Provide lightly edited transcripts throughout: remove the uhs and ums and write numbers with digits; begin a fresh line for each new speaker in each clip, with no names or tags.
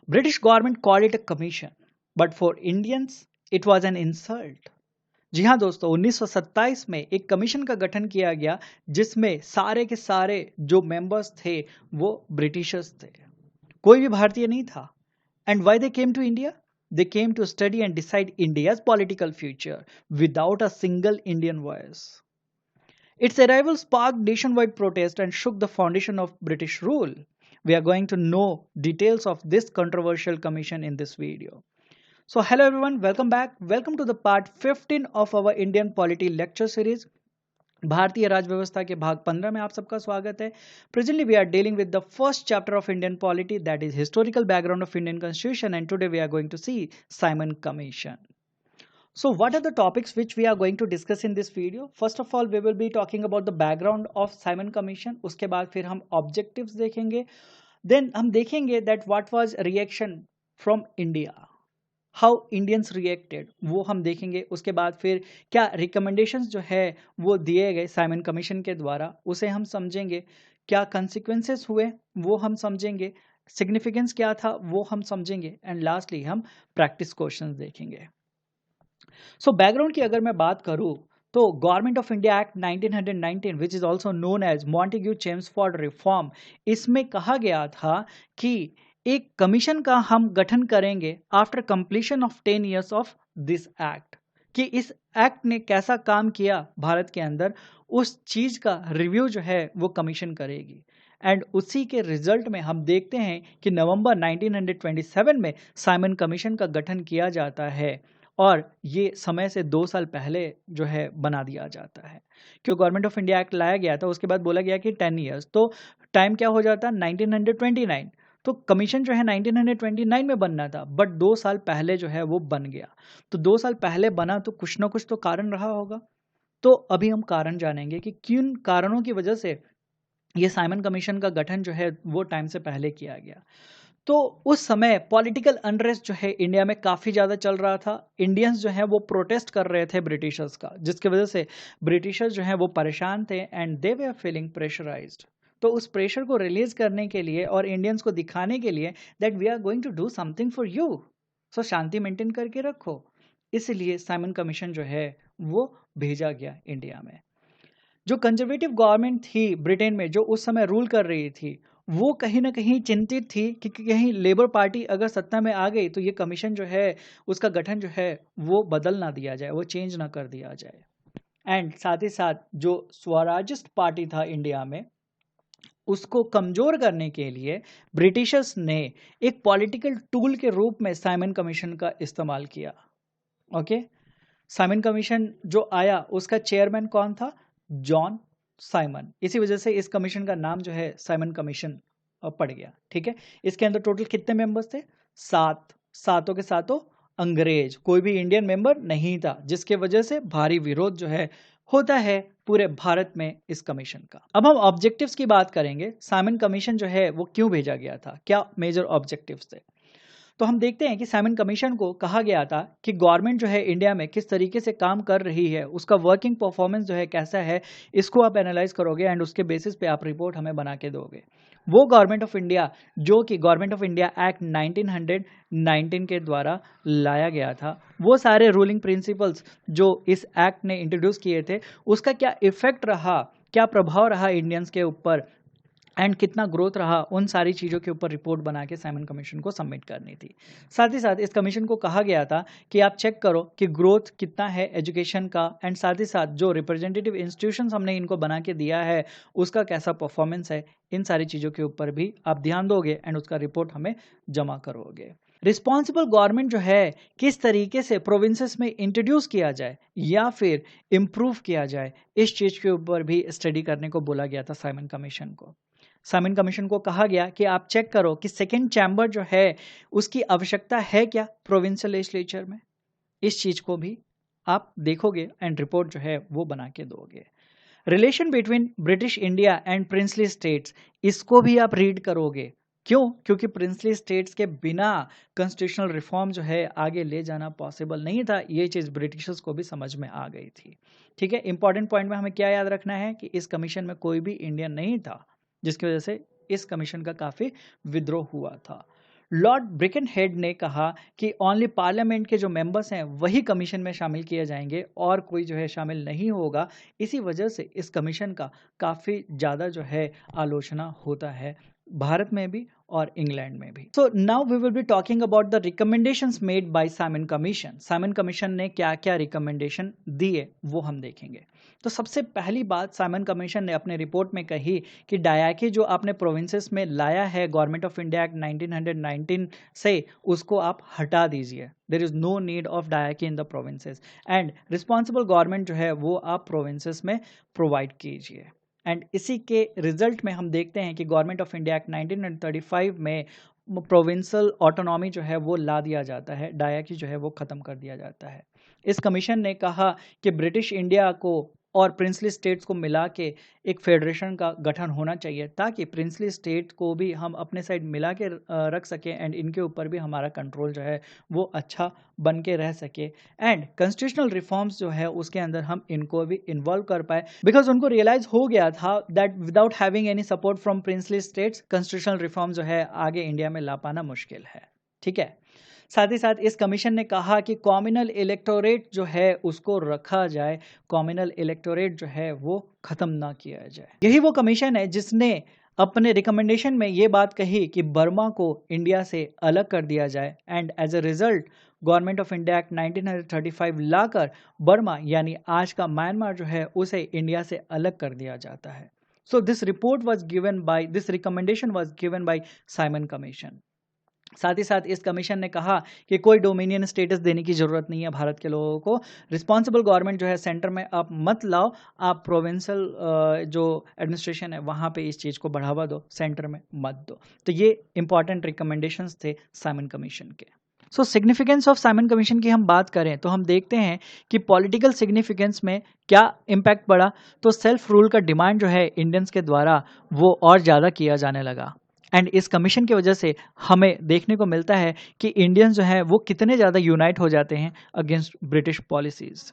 British government called it a commission, but for Indians it was an insult. जी हाँ दोस्तों, 1927 में एक commission का गठन किया गया जिसमें सारे के सारे जो मेंबर्स थे वो ब्रिटिशर्स थे, कोई भी भारतीय नहीं था. And why they came to India? They came to study and decide India's political future without a single Indian voice. Its arrival sparked nationwide protest and shook the foundation of British rule. We are going to know details of this controversial commission in this video. So hello everyone, welcome back. Welcome to the part 15 of our Indian polity lecture series. भारतीय राज व्यवस्था के भाग 15 में आप सबका स्वागत है. Presently we are dealing with the first chapter of Indian polity, that is historical background of Indian constitution, and today we are going to see Simon Commission. So what are the topics which we are going to discuss in this video? First of all, we will be talking about the background of Simon Commission. उसके बाद फिर हम objectives देखेंगे. Then हम देखेंगे that what was reaction from India. How Indians reacted वो हम देखेंगे. उसके बाद फिर क्या recommendations जो है वो दिए गए साइमन कमीशन के द्वारा उसे हम समझेंगे. क्या consequences हुए वो हम समझेंगे. Significance क्या था वो हम समझेंगे. And lastly हम practice questions देखेंगे. सो बैकग्राउंड की अगर मैं बात करूं तो Government of India Act 1919 which is also known as Montagu Chelmsford reform, इसमें कहा गया था कि एक कमीशन का हम गठन करेंगे after completion of 10 years of this act. कि इस एक्ट ने कैसा काम किया भारत के अंदर उस चीज का रिव्यू जो है वो कमीशन करेगी. एंड उसी के रिजल्ट में हम देखते हैं कि नवंबर 1927 में साइमन कमीशन का गठन किया जाता है और ये समय से 2 साल पहले जो है बना दिया जाता है. क्यों गवर्नमेंट ऑफ इंडिया एक्ट लाया गया था, उसके बाद बोला गया कि 10 इयर्स, तो टाइम क्या हो जाता 1929. तो कमीशन जो है 1929 में बनना था, बट 2 साल पहले जो है वो बन गया. तो 2 साल पहले बना तो कुछ ना कुछ तो कारण रहा होगा. तो अभी हम कारण जानेंगे कि किन कारणों की वजह से ये साइमन कमीशन का गठन जो है वो टाइम से पहले किया गया. तो उस समय पॉलिटिकल अनरेस्ट जो है इंडिया में काफ़ी ज़्यादा चल रहा था. इंडियंस जो है वो प्रोटेस्ट कर रहे थे ब्रिटिशर्स का, जिसकी वजह से ब्रिटिशर्स जो है वो परेशान थे and they were feeling pressurised. तो उस प्रेशर को रिलीज करने के लिए और इंडियंस को दिखाने के लिए that we are going to do something for you, so शांति मेंटेन करके रखो, इसलिए साइमन कमीशन जो है वो भेजा गया इंडिया में. जो कंजर्वेटिव गवर्नमेंट थी ब्रिटेन में जो उस समय रूल कर रही थी वो कहीं ना कहीं चिंतित थी कि कहीं लेबर पार्टी अगर सत्ता में आ गई तो ये कमीशन जो है उसका गठन जो है वो बदल ना दिया जाए, वो चेंज ना कर दिया जाए. एंड साथ ही साथ जो स्वराजिस्ट पार्टी था इंडिया में उसको कमजोर करने के लिए ब्रिटिशर्स ने एक पॉलिटिकल टूल के रूप में साइमन कमीशन का इस्तेमाल किया. ओके, साइमन कमीशन जो आया उसका चेयरमैन कौन था? John Simon. इसी वजह से इस कमीशन का नाम जो है साइमन कमीशन पड़ गया. ठीक है, इसके अंदर टोटल कितने मेंबर्स थे? 7. सातों के सातों अंग्रेज, कोई भी इंडियन मेंबर नहीं था, जिसके वजह से भारी विरोध जो है होता है पूरे भारत में इस कमीशन का. अब हम ऑब्जेक्टिव्स की बात करेंगे. साइमन कमीशन जो है वो क्यों भेजा गया था, क्या मेजर ऑब्जेक्टिव्स थे. तो हम देखते हैं कि साइमन कमीशन को कहा गया था कि गवर्नमेंट जो है इंडिया में किस तरीके से काम कर रही है, उसका वर्किंग परफॉर्मेंस जो है कैसा है, इसको आप एनालाइज करोगे एंड उसके बेसिस पे आप रिपोर्ट हमें बना के दोगे. वो गवर्नमेंट ऑफ इंडिया जो कि गवर्नमेंट ऑफ इंडिया एक्ट 1919 के द्वारा लाया गया था, वो सारे रूलिंग प्रिंसिपल्स जो इस एक्ट ने इंट्रोड्यूस किए थे उसका क्या इफेक्ट रहा, क्या प्रभाव रहा इंडियंस के ऊपर एंड कितना ग्रोथ रहा, उन सारी चीज़ों के ऊपर रिपोर्ट बना के साइमन कमीशन को सबमिट करनी थी. साथ ही साथ इस कमीशन को कहा गया था कि आप चेक करो कि ग्रोथ कितना है एजुकेशन का, एंड साथ ही साथ जो रिप्रेजेंटेटिव इंस्टीट्यूशंस हमने इनको बना के दिया है उसका कैसा परफॉर्मेंस है. इन सारी चीज़ों के ऊपर भी आप ध्यान दोगे एंड उसका रिपोर्ट हमें जमा करोगे. रिस्पॉन्सिबल गवर्नमेंट जो है किस तरीके से प्रोविंसेस में इंट्रोड्यूस किया जाए या फिर इम्प्रूव किया जाए, इस चीज़ के ऊपर भी स्टडी करने को बोला गया था साइमन कमीशन को. साइमन कमीशन को कहा गया कि आप चेक करो कि सेकेंड चैम्बर जो है उसकी आवश्यकता है क्या प्रोविंशियल लेजिस्लेचर में. इस चीज को भी आप देखोगे एंड रिपोर्ट जो है वो बना के दोगे. Relation between British India and princely states, इसको भी आप रीड करोगे. क्यों? क्योंकि प्रिंसली स्टेट्स के बिना कॉन्स्टिट्यूशनल रिफॉर्म जो है आगे ले जाना पॉसिबल नहीं था. ये चीज़ ब्रिटिशर्स को भी समझ में आ गई थी. ठीक है, इंपॉर्टेंट पॉइंट में हमें क्या याद रखना है कि इस कमीशन में कोई भी इंडियन नहीं था, जिसकी वजह से इस कमीशन का काफ़ी विद्रोह हुआ था. लॉर्ड ब्रिकनहेड ने कहा कि ओनली पार्लियामेंट के जो मेंबर्स हैं वही कमीशन में शामिल किए जाएंगे और कोई जो है शामिल नहीं होगा। इसी वजह से इस कमीशन का काफ़ी ज़्यादा जो है आलोचना होता है भारत में भी और इंग्लैंड में भी। So now we will be talking about the recommendations made by Simon Commission. Simon Commission ने क्या क्या रिकमेंडेशन दिए वो हम देखेंगे। तो सबसे पहली बात साइमन कमीशन ने अपने रिपोर्ट में कही कि डायाकी जो आपने प्रोविंसेस में लाया है गवर्नमेंट ऑफ इंडिया एक्ट 1919 से, उसको आप हटा दीजिए। There is no need of डायाकी in the provinces and responsible government जो है वो आप प्रोविंसेस में प्रोवाइड कीजिए। एंड इसी के रिजल्ट में हम देखते हैं कि गवर्नमेंट ऑफ इंडिया एक्ट 1935 में प्रोविंशियल ऑटोनॉमी जो है वो ला दिया जाता है, डायाकी जो है वो ख़त्म कर दिया जाता है। इस कमीशन ने कहा कि ब्रिटिश इंडिया को और प्रिंसली स्टेट्स को मिला के एक फेडरेशन का गठन होना चाहिए ताकि प्रिंसली स्टेट को भी हम अपने साइड मिला के रख सकें एंड इनके ऊपर भी हमारा कंट्रोल जो है वो अच्छा बन के रह सके। एंड कॉन्स्टिट्यूशनल रिफॉर्म्स जो है उसके अंदर हम इनको भी इन्वॉल्व कर पाए बिकॉज उनको रियलाइज हो गया था that without having any support from princely states constitutional reform जो है आगे इंडिया में ला पाना मुश्किल है। ठीक है, साथ ही साथ इस कमीशन ने कहा कि कॉम्युनल इलेक्टोरेट जो है उसको रखा जाए, कॉम्युनल इलेक्टोरेट जो है वो खत्म ना किया जाए। यही वो कमीशन है जिसने अपने रिकमेंडेशन में ये बात कही कि बर्मा को इंडिया से अलग कर दिया जाए and as a result Government of India Act 1935 लाकर बर्मा यानी आज का म्यांमार जो है उसे इंडिया से अलग कर दिया जाता है। So this recommendation was given by Simon commission. साथ ही साथ इस कमीशन ने कहा कि कोई डोमिनियन स्टेटस देने की ज़रूरत नहीं है भारत के लोगों को। रिस्पॉन्सिबल गवर्नमेंट जो है सेंटर में आप मत लाओ, आप प्रोविंशियल जो एडमिनिस्ट्रेशन है वहाँ पे इस चीज़ को बढ़ावा दो, सेंटर में मत दो। तो ये इंपॉर्टेंट रिकमेंडेशंस थे साइमन कमीशन के। सो सिग्निफिकेंस ऑफ साइमन कमीशन की हम बात करें तो हम देखते हैं कि पॉलिटिकल सिग्निफिकेंस में क्या इम्पैक्ट पड़ा। तो सेल्फ रूल का डिमांड जो है इंडियंस के द्वारा वो और ज़्यादा किया जाने लगा एंड इस कमीशन की वजह से हमें देखने को मिलता है कि इंडियंस जो है वो कितने ज़्यादा यूनाइट हो जाते हैं against British policies.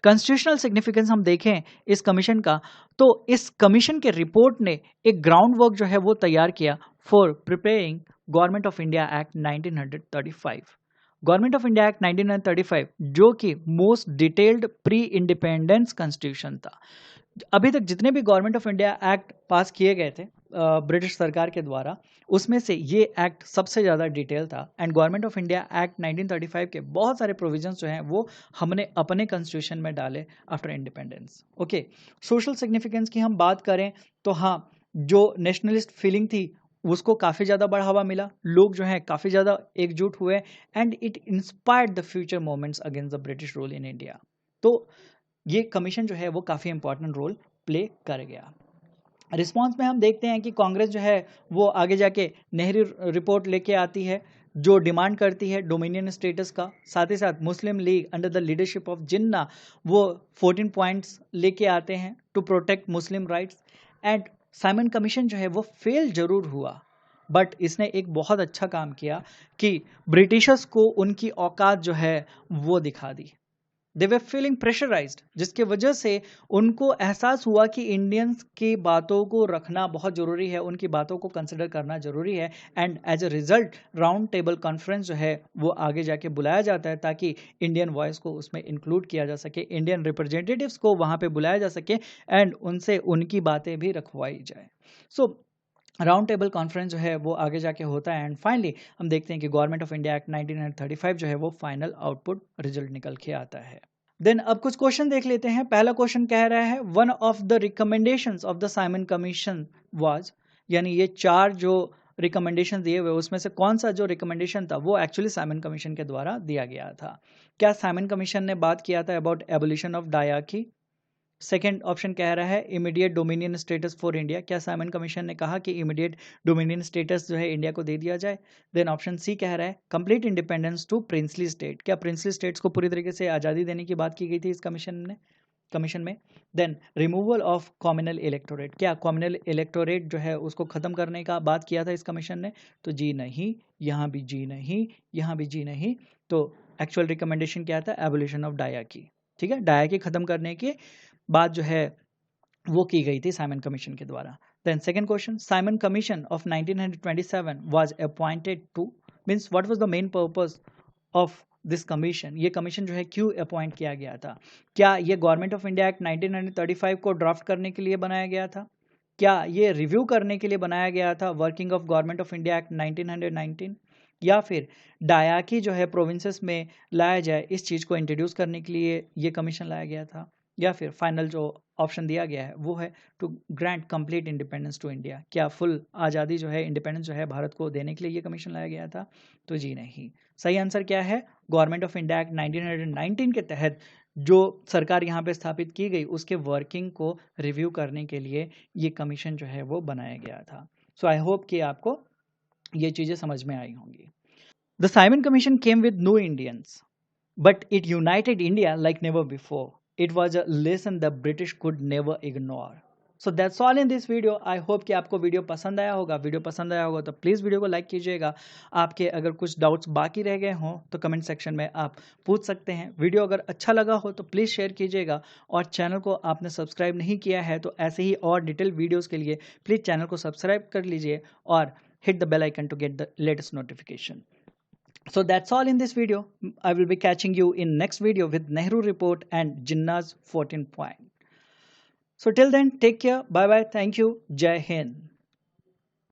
Constitutional significance हम देखें इस कमीशन का तो इस कमीशन के रिपोर्ट ने एक ग्राउंड वर्क जो है वो तैयार किया for preparing government of India Act 1935। Government of India Act 1935 जो कि most detailed pre independence constitution था। अभी तक जितने भी गवर्नमेंट ऑफ इंडिया एक्ट पास किए गए थे ब्रिटिश सरकार के द्वारा, उसमें से ये एक्ट सबसे ज़्यादा डिटेल था and government of India Act 1935 के बहुत सारे प्रोविजंस जो हैं वो हमने अपने कॉन्स्टिट्यूशन में डाले after independence. Okay, social significance की हम बात करें तो हाँ, जो नेशनलिस्ट फीलिंग थी उसको काफ़ी ज़्यादा बढ़ावा मिला, लोग जो हैं काफ़ी ज़्यादा एकजुट हुए and it inspired the future moments against the British rule in India. तो ये कमीशन जो है वो काफ़ी इंपॉर्टेंट रोल प्ले कर गया। रिस्पांस में हम देखते हैं कि कांग्रेस जो है वो आगे जाके नेहरू रिपोर्ट लेके आती है जो डिमांड करती है डोमिनियन स्टेटस का। साथ ही साथ Muslim League under the leadership of Jinnah वो 14 पॉइंट्स लेके आते हैं to protect Muslim rights. And Simon Commission जो है वो फेल जरूर हुआ बट इसने एक बहुत अच्छा काम किया कि ब्रिटिशर्स को उनकी औकात जो है वो दिखा दी। दे वर फीलिंग प्रेशराइज्ड, जिसके वजह से उनको एहसास हुआ कि इंडियंस की बातों को रखना बहुत ज़रूरी है, उनकी बातों को कंसिडर करना ज़रूरी है and as a result round table conference जो है वो आगे जाके बुलाया जाता है ताकि इंडियन वॉइस को उसमें इंक्लूड किया जा सके, इंडियन रिप्रेजेंटेटिव्स को वहाँ पे बुलाया जा सके एंड उनसे उनकी बातें भी रखवाई जाए। सो राउंड टेबल कॉन्फ्रेंस जो है वो आगे जाके होता है एंड फाइनली हम देखते हैं कि गवर्नमेंट ऑफ इंडिया एक्ट 1935 जो है वो फाइनल आउटपुट रिजल्ट निकल के आता है। देन अब कुछ क्वेश्चन देख लेते हैं। पहला क्वेश्चन कह रहा है one of the recommendations of the Simon commission was, यानी ये 4 जो रिकमेंडेशन दिए हुए उसमें से कौन सा जो रिकमेंडेशन था वो एक्चुअली साइमन कमीशन के द्वारा दिया गया था। क्या साइमन कमीशन ने बात किया था अबाउट एबोलिशन ऑफ डायाकी? सेकेंड ऑप्शन कह रहा है immediate dominion status for India. क्या साइमन कमीशन ने कहा कि इमीडिएट डोमिनियन स्टेटस जो है इंडिया को दे दिया जाए? देन ऑप्शन सी कह रहा है complete independence to princely state. क्या प्रिंसली स्टेट्स को पूरी तरीके से आज़ादी देने की बात की गई थी इस कमीशन में? Then removal of communal electorate. क्या कॉम्युनल इलेक्टोरेट जो है उसको ख़त्म करने का बात किया था इस कमीशन ने? तो जी नहीं, यहाँ भी जी नहीं, यहाँ भी जी नहीं। तो एक्चुअल रिकमेंडेशन क्या था? एबोलिशन ऑफ डायाकी। ठीक है, डायाकी ख़त्म करने की बात जो है वो की गई थी साइमन कमीशन के द्वारा। Then second question, Simon Commission of 1927 was appointed to, means what was the main purpose of this commission? ये commission जो है क्यों appoint किया गया था? क्या ये गवर्नमेंट ऑफ इंडिया एक्ट 1935 को ड्राफ्ट करने के लिए बनाया गया था? क्या ये रिव्यू करने के लिए बनाया गया था working of government of India Act 1919? या फिर डायाकी जो है प्रोविंसेस में लाया जाए, इस चीज़ को इंट्रोड्यूस करने के लिए ये कमीशन लाया गया था? या फिर फाइनल जो ऑप्शन दिया गया है वो है to grant complete independence to India, क्या फुल आज़ादी जो है, इंडिपेंडेंस जो है भारत को देने के लिए ये कमीशन लाया गया था? तो जी नहीं। सही आंसर क्या है? गवर्नमेंट ऑफ इंडिया एक्ट 1919 के तहत जो सरकार यहाँ पे स्थापित की गई उसके वर्किंग को रिव्यू करने के लिए ये कमीशन जो है वो बनाया गया था। सो आई होप कि आपको ये चीज़ें समझ में आई होंगी। The Simon Commission came with no Indians, but it united India like never before. It was a lesson the British could never ignore. So that's all in this video. I hope कि आपको video पसंद आया होगा। Video पसंद आया होगा तो please video को लाइक कीजिएगा। आपके अगर कुछ डाउट्स बाकी रह गए हों तो कमेंट सेक्शन में आप पूछ सकते हैं। वीडियो अगर अच्छा लगा हो तो प्लीज़ शेयर कीजिएगा, और चैनल को आपने सब्सक्राइब नहीं किया है तो ऐसे ही और डिटेल वीडियोज़ के लिए प्लीज़ चैनल को सब्सक्राइब कर लीजिए और hit the bell icon to get the latest notification. So that's all in this video. I will be catching you in next video with Nehru Report and Jinnah's 14 point. So till then, take care. Bye bye. Thank you. Jai Hind.